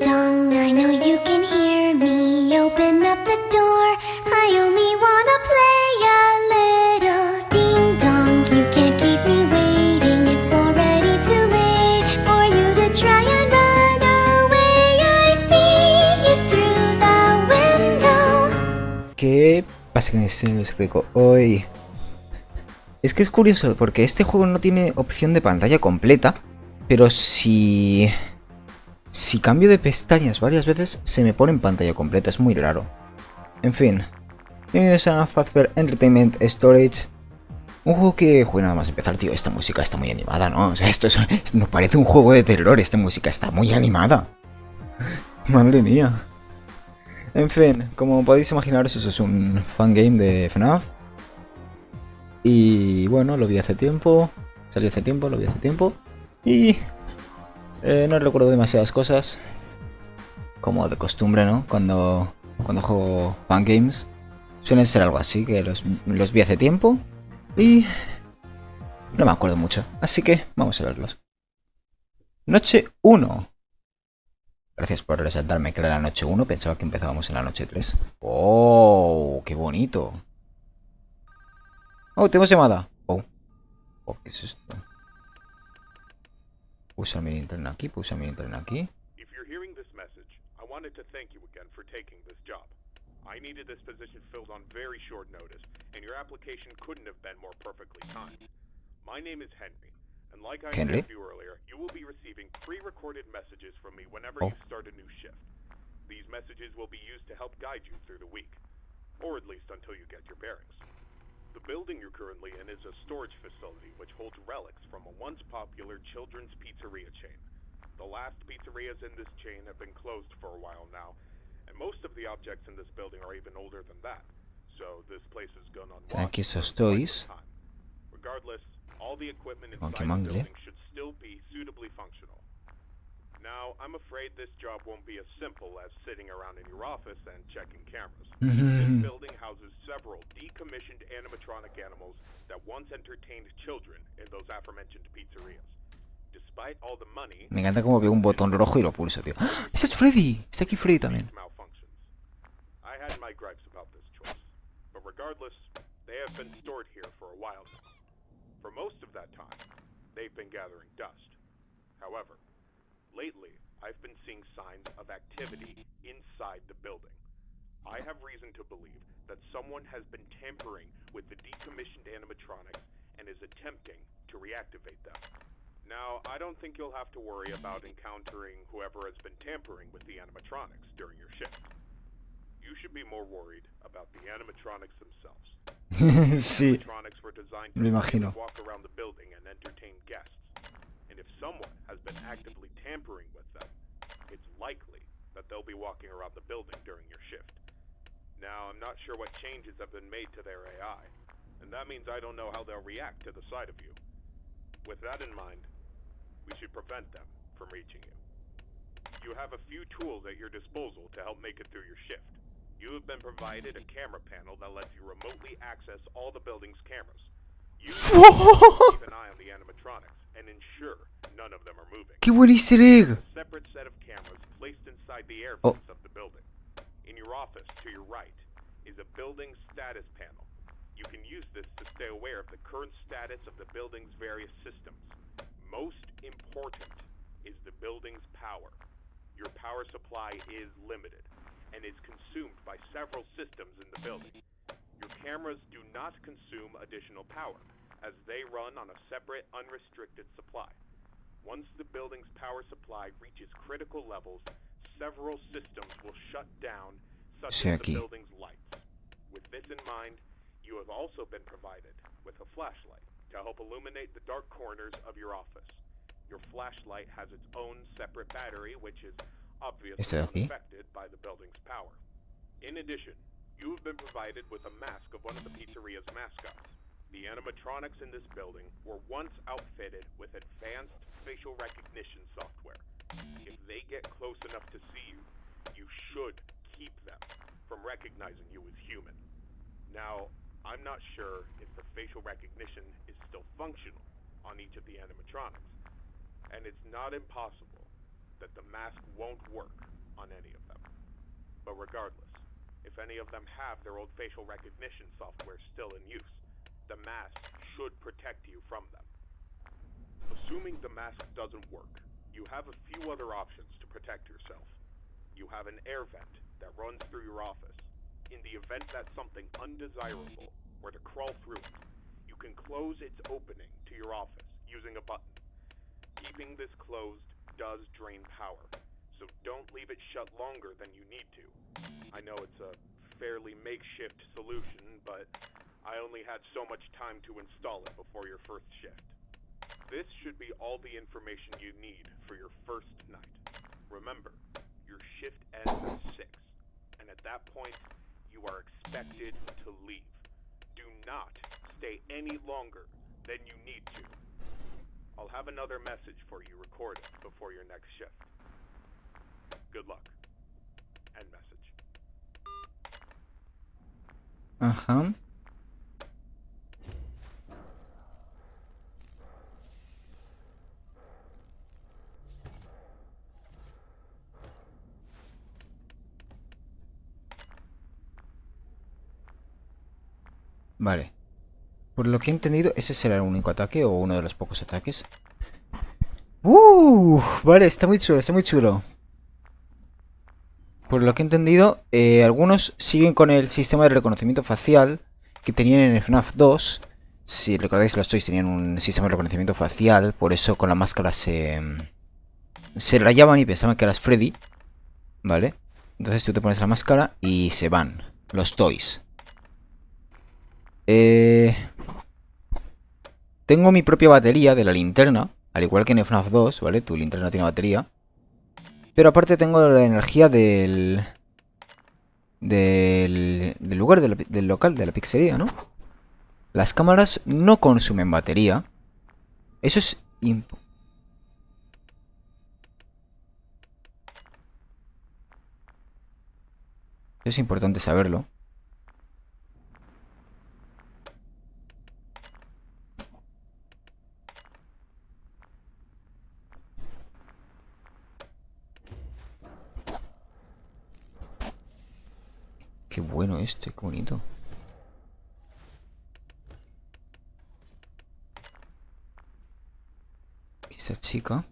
dong, I know you can hear me. Open up the door. I only wanna play a little. Ding dong, you can't keep me waiting. It's already too late for you to try and run away. I see you through the window. ¿Qué pasa con este explico hoy? Es que es curioso porque este juego no tiene opción de pantalla completa, pero si cambio de pestañas varias veces se me pone en pantalla completa, es muy raro. En fin, bienvenidos a Fazbear Entretainment Storage. Un juego que, nada más empezar, tío, esta música está muy animada, ¿no? O sea, esto nos parece un juego de terror, esta música está muy animada. Madre mía. En fin, como podéis imaginaros, eso es un fangame de FNAF. Y bueno, lo vi hace tiempo, salió hace tiempo, lo vi hace tiempo. Y no recuerdo demasiadas cosas, como de costumbre, ¿no? Cuando juego fangames suelen ser algo así, que los vi hace tiempo y no me acuerdo mucho. Así que vamos a verlos. Noche 1. Gracias por resaltarme que era la noche 1, pensaba que empezábamos en la noche 3. ¡Oh! ¡Qué bonito! ¡Oh, tenemos llamada! ¡Oh! ¿Qué es esto? Pulsa mi linterna aquí, pulsa mi linterna aquí. If you're hearing this message, I wanted to thank you again for taking this job. I needed this position filled on very short notice, and your application couldn't have been more perfectly timed. My name is Henry, and like I Henry? told you earlier, you will be receiving pre-recorded messages from me whenever Oh. you start a new shift. These messages will be used to help guide you through the week, or at least until you get your bearings. The building you're currently in is a storage facility which holds relics from a once popular children's pizzeria chain. The last pizzerias in this chain have been closed for a while now, and most of the objects in this building are even older than that. So this place has gone unwatched Aquí esos for quite toys. some time. Regardless, all the equipment Con inside que the mangle. building should still be suitably functional. Now, I'm afraid this job won't be as simple as sitting around in your office and checking cameras. This building houses several decommissioned animatronic animals that once entertained children in those aforementioned pizzerias. Despite all the money, Me encanta como veo un botón rojo y lo pulso, tío. ¡Ah! ¡Ese es Freddy! Está aquí Freddy también. malfunctions. I had my gripes about this choice, but regardless, they have been stored here for a while now. For most of that time, they've been gathering dust. However, lately, I've been seeing signs of activity inside the building. I have reason to believe that someone has been tampering with the decommissioned animatronics and is attempting to reactivate them. Now, I don't think you'll have to worry about encountering whoever has been tampering with the animatronics during your shift. You should be more worried about the animatronics themselves. Sí, Animatronics were designed me lo to imagino. walk around the building and entertain guests. And if someone has been actively tampering with them, it's likely that they'll be walking around the building during your shift. Now, I'm not sure what changes have been made to their AI, and that means I don't know how they'll react to the sight of you. With that in mind, we should prevent them from reaching you. You have a few tools at your disposal to help make it through your shift. You have been provided a camera panel that lets you remotely access all the building's cameras. You keep an eye on the animatronics and ensure none of them are moving. ¡Qué buen easter egg! A separate set of cameras placed inside the air Oh. vents of the building. In your office, to your right, is a building status panel. You can use this to stay aware of the current status of the building's various systems. Most important is the building's power. Your power supply is limited and is consumed by several systems in the building. Your cameras do not consume additional power, as they run on a separate, unrestricted supply. Once the building's power supply reaches critical levels, several systems will shut down, such Sí, as aquí. the building's lights. With this in mind, you have also been provided with a flashlight to help illuminate the dark corners of your office. Your flashlight has its own separate battery, which is obviously ¿Este de aquí? unaffected by the building's power. In addition, you have been provided with a mask of one of the pizzeria's mascots. The animatronics in this building were once outfitted with advanced facial recognition software. If they get close enough to see you, you should keep them from recognizing you as human. Now, I'm not sure if the facial recognition is still functional on each of the animatronics, and it's not impossible that the mask won't work on any of them. But regardless, if any of them have their old facial recognition software still in use, the mask should protect you from them. Assuming the mask doesn't work, you have a few other options to protect yourself. You have an air vent that runs through your office. In the event that something undesirable were to crawl through it, you can close its opening to your office using a button. Keeping this closed does drain power, so don't leave it shut longer than you need to. I know it's a fairly makeshift solution, but I only had so much time to install it before your first shift. This should be all the information you need for your first night. Remember, your shift ends at 6, and at that point, you are expected to leave. Do not stay any longer than you need to. I'll have another message for you recorded before your next shift. Good luck. End message. Ajá. Vale. Por lo que he entendido, ese será el único ataque o uno de los pocos ataques. Vale, está muy chulo, está muy chulo. Por lo que he entendido, algunos siguen con el sistema de reconocimiento facial que tenían en el FNAF 2. Si recordáis los Toys tenían un sistema de reconocimiento facial, por eso con la máscara se rayaban y pensaban que eras Freddy. ¿Vale? Entonces tú te pones la máscara y se van los Toys. Tengo mi propia batería de la linterna, al igual que en FNAF 2, ¿vale? Tu linterna tiene batería. Pero aparte tengo la energía del lugar, del local, de la pizzería, ¿no? Las cámaras no consumen batería. Eso es importante saberlo. Qué bueno este, qué bonito. Esa chica.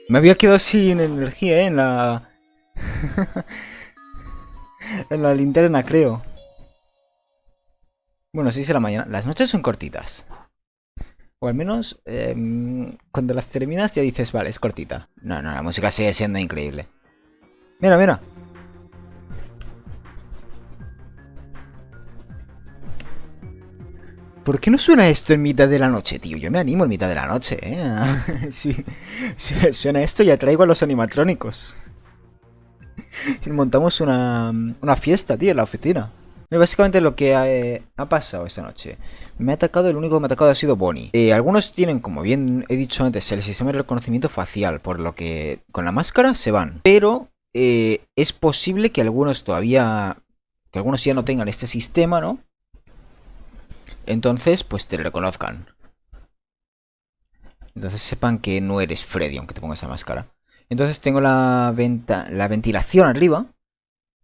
Me había quedado sin energía, en la... en la linterna, creo. Bueno, 6 de la mañana. Las noches son cortitas. O al menos, cuando las terminas ya dices, vale, es cortita. No, la música sigue siendo increíble. Mira, mira. ¿Por qué no suena esto en mitad de la noche, tío? Yo me animo en mitad de la noche, ¿eh? Si suena esto, ya traigo a los animatrónicos. Y montamos una fiesta, tío, en la oficina. Básicamente lo que ha pasado esta noche. Me ha atacado, el único que me ha atacado ha sido Bonnie. Algunos tienen, como bien he dicho antes, el sistema de reconocimiento facial, por lo que con la máscara se van. Pero es posible que algunos todavía... que algunos ya no tengan este sistema, ¿no? Entonces, pues te reconozcan. Entonces sepan que no eres Freddy, aunque te pongas esa máscara. Entonces tengo la ventilación arriba.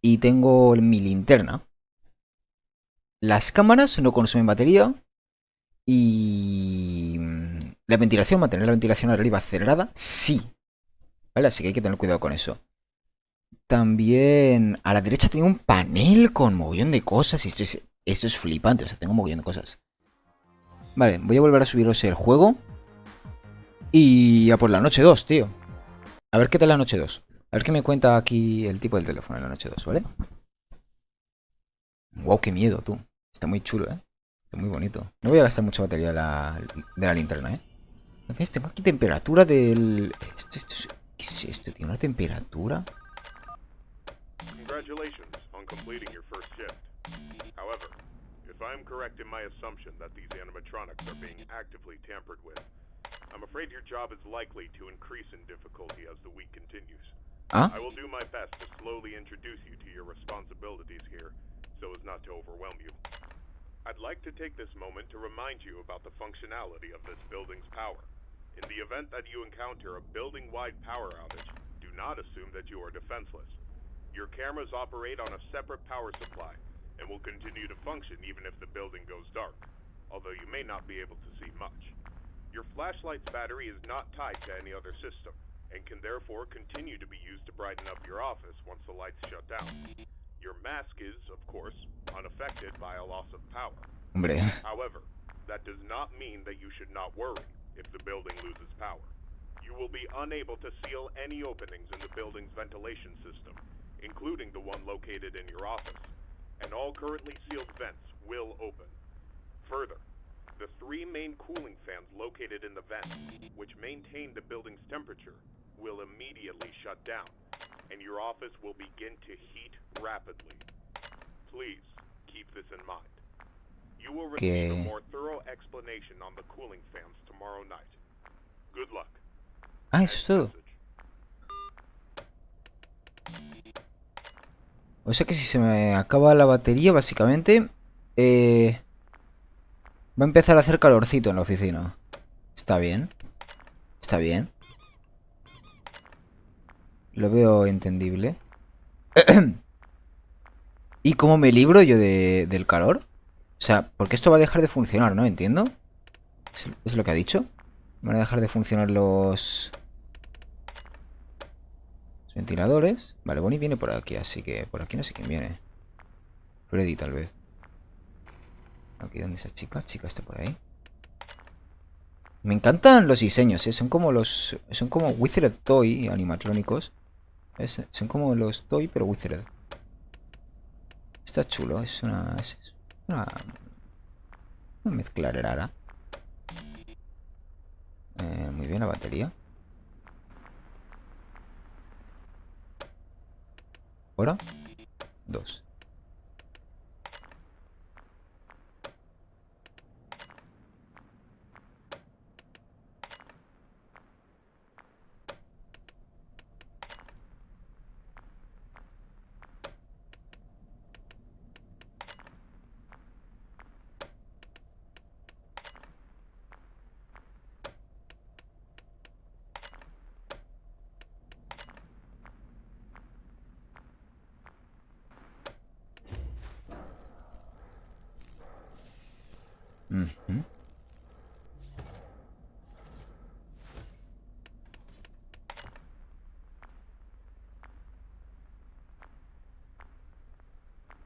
Y tengo mi linterna. Las cámaras no consumen batería. Y... la ventilación, mantener la ventilación arriba cerrada, sí. Vale, así que hay que tener cuidado con eso. También a la derecha tengo un panel con mogollón de cosas. Y esto es flipante, o sea, tengo un mogollón de cosas. Vale, voy a volver a subiros el juego. Y a por la noche 2, tío. A ver qué tal la noche 2. A ver qué me cuenta aquí el tipo del teléfono en la noche 2, ¿vale? Wow, qué miedo, tú. Está muy chulo, ¿eh? Está muy bonito. No voy a gastar mucha batería de la linterna, ¿eh? ¿Ves? Tengo aquí temperatura del... ¿Qué es esto, tío? ¿Una temperatura? Congratulations on completing your first shift. However, if I'm correct in my assumption that these animatronics are being actively tampered with, I'm afraid your job is likely to increase in difficulty as the week continues. ¿Ah? I will do my best to slowly introduce you to your responsibilities here, so as not to overwhelm you. I'd like to take this moment to remind you about the functionality of this building's power. In the event that you encounter a building-wide power outage, do not assume that you are defenseless. Your cameras operate on a separate power supply and will continue to function even if the building goes dark, although you may not be able to see much. Your flashlight's battery is not tied to any other system, and can therefore continue to be used to brighten up your office once the lights shut down. Your mask is, of course, unaffected by a loss of power. Hombre. However, that does not mean that you should not worry if the building loses power. You will be unable to seal any openings in the building's ventilation system, including the one located in your office, and all currently sealed vents will open. Further, the 3 main cooling fans located in the vents, which maintain the building's temperature, will immediately shut down, and your office will begin to heat rapidly. Please keep this in mind. You will receive a more thorough explanation on the cooling fans tomorrow night. Good luck. Ah, eso es todo. O sea que si se me acaba la batería, básicamente, va a empezar a hacer calorcito en la oficina. Está bien. Está bien. Lo veo entendible. ¿Y cómo me libro yo del calor? O sea, porque esto va a dejar de funcionar, ¿no? Entiendo. ¿Es lo que ha dicho? Van a dejar de funcionar los ventiladores. Vale, Bonnie viene por aquí, así que por aquí no sé quién viene. Freddy, tal vez. Aquí, ¿dónde está chica? Chica está por ahí. Me encantan los diseños, ¿eh? Son como Withered Toy animatrónicos. Son como los Toy, pero Withered. Está chulo, es una mezcla rara. Muy bien la batería. Ahora, 2.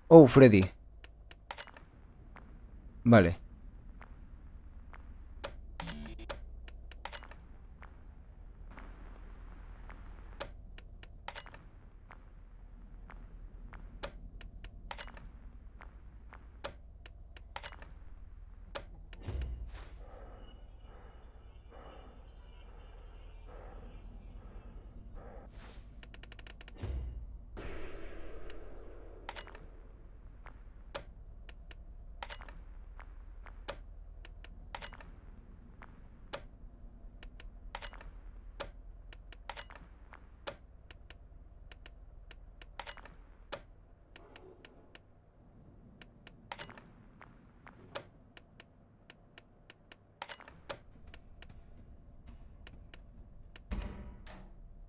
Oh, Freddy. Vale.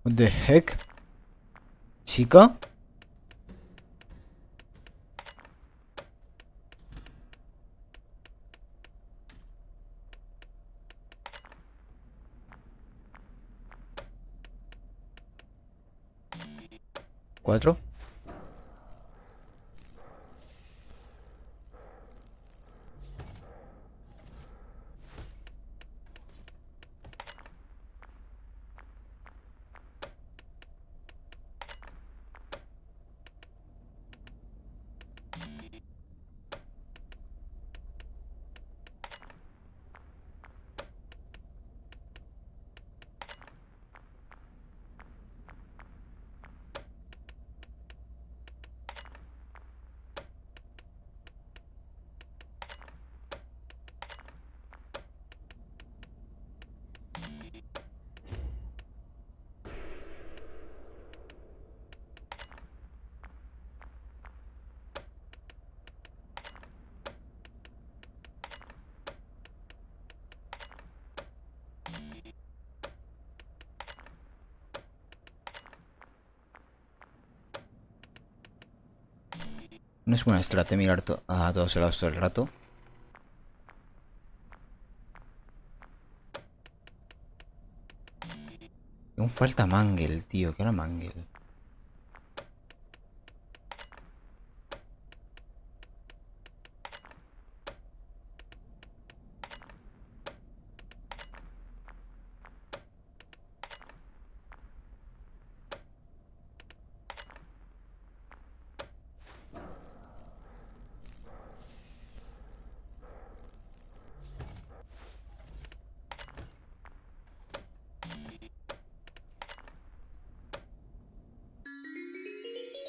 What the heck? Chica. ¿4? No es buena estrategia mirar a todos lados todo el rato. Aún falta Mangel, tío. ¿Qué era Mangel?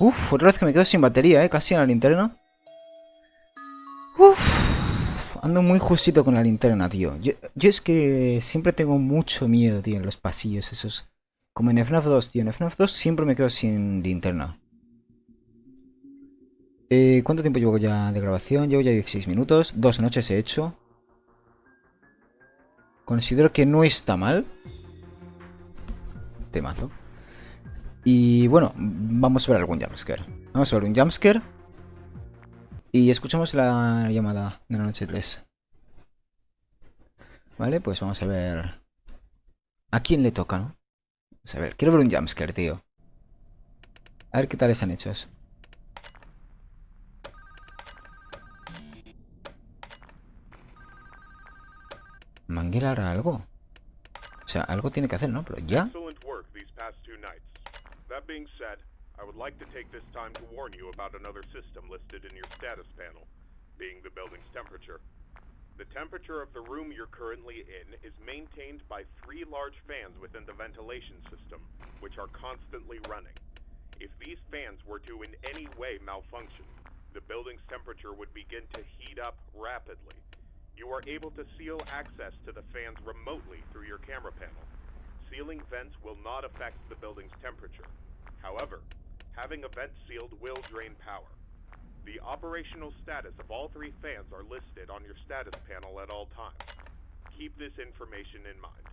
Uf, otra vez que me quedo sin batería, casi en la linterna. Uf, ando muy justito con la linterna, tío. Yo es que siempre tengo mucho miedo, tío, en los pasillos esos. Como en FNAF 2, tío. En FNAF 2 siempre me quedo sin linterna. ¿Cuánto tiempo llevo ya de grabación? Llevo ya 16 minutos. 2 noches he hecho. Considero que no está mal. Temazo. Y bueno, vamos a ver algún jumpscare. Vamos a ver un jumpscare. Y escuchamos la llamada de la noche 3. Vale, pues vamos a ver a quién le toca, ¿no? Vamos a ver, quiero ver un jumpscare, tío. A ver qué tal están hechos. Manguera hará algo. O sea, algo tiene que hacer, ¿no? Pero ya. Excellent work these past 2 nights. That being said, I would like to take this time to warn you about another system listed in your status panel, being the building's temperature. The temperature of the room you're currently in is maintained by 3 large fans within the ventilation system, which are constantly running. If these fans were to in any way malfunction, the building's temperature would begin to heat up rapidly. You are able to seal access to the fans remotely through your camera panel. Sealing vents will not affect the building's temperature. However, having a vent sealed will drain power. The operational status of all 3 fans are listed on your status panel at all times. Keep this information in mind.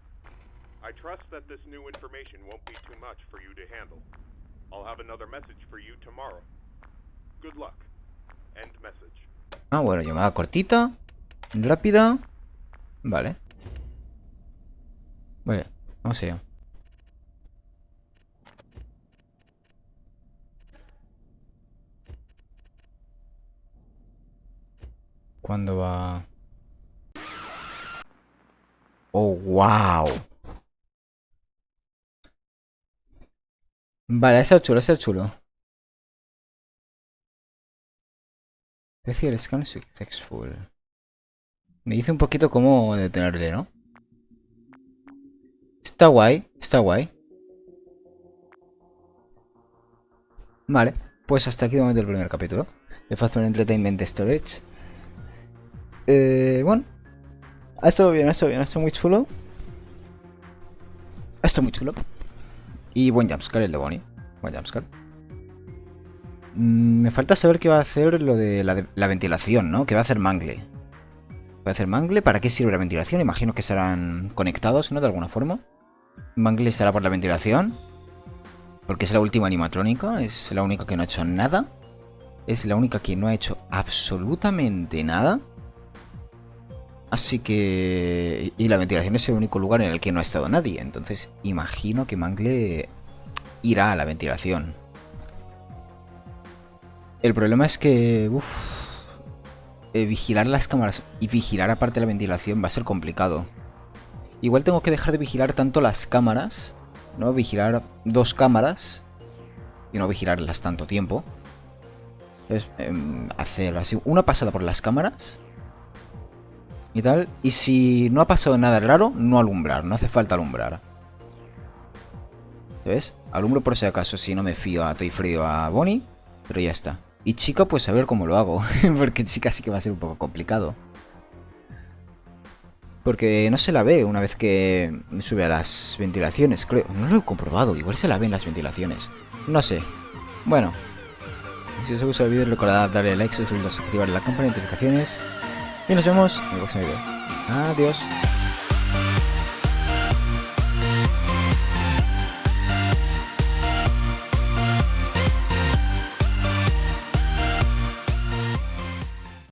I trust that this new information won't be too much for you to handle. I'll have another message for you tomorrow. Good luck. End message. Ah, bueno, llamada cortita, rápida. Vale. Vale, vamos allá. ¿Cuándo va? Oh, wow. Vale, ese es chulo, ese es chulo. Special scan successful. Me dice un poquito cómo detenerle, ¿no? Está guay, está guay. Vale, pues hasta aquí de momento el primer capítulo de Fazbear Entretainment Storage. Bueno, ha estado bien, ha estado muy chulo. Ha estado muy chulo. Y buen jumpscare el de Bonnie. Buen jumpscare. Me falta saber qué va a hacer lo de la ventilación, ¿no? ¿Qué va a hacer Mangle? ¿Va a hacer Mangle? ¿Para qué sirve la ventilación? Imagino que serán conectados, ¿no? De alguna forma. Mangle estará por la ventilación. Porque es la última animatrónica. Es la única que no ha hecho nada. Es la única que no ha hecho absolutamente nada. Así que... Y la ventilación es el único lugar en el que no ha estado nadie. Entonces imagino que Mangle irá a la ventilación. El problema es que... vigilar las cámaras y vigilar aparte la ventilación va a ser complicado. Igual tengo que dejar de vigilar tanto las cámaras, ¿no? Vigilar 2 cámaras y no vigilarlas tanto tiempo. Entonces, hacer así una pasada por las cámaras y tal. Y si no ha pasado nada raro, no alumbrar, no hace falta alumbrar. ¿Ves? Alumbro por si acaso, si no me fío a Toy Freddy o a Bonnie, pero ya está. Y chica, pues a ver cómo lo hago, porque chica sí que va a ser un poco complicado. Porque no se la ve una vez que sube a las ventilaciones, creo. No lo he comprobado, igual se la ve en las ventilaciones. No sé. Bueno. Si os ha gustado el vídeo, recordad darle like, suscribiros, activar la campana de notificaciones. Y nos vemos en el próximo vídeo. Adiós.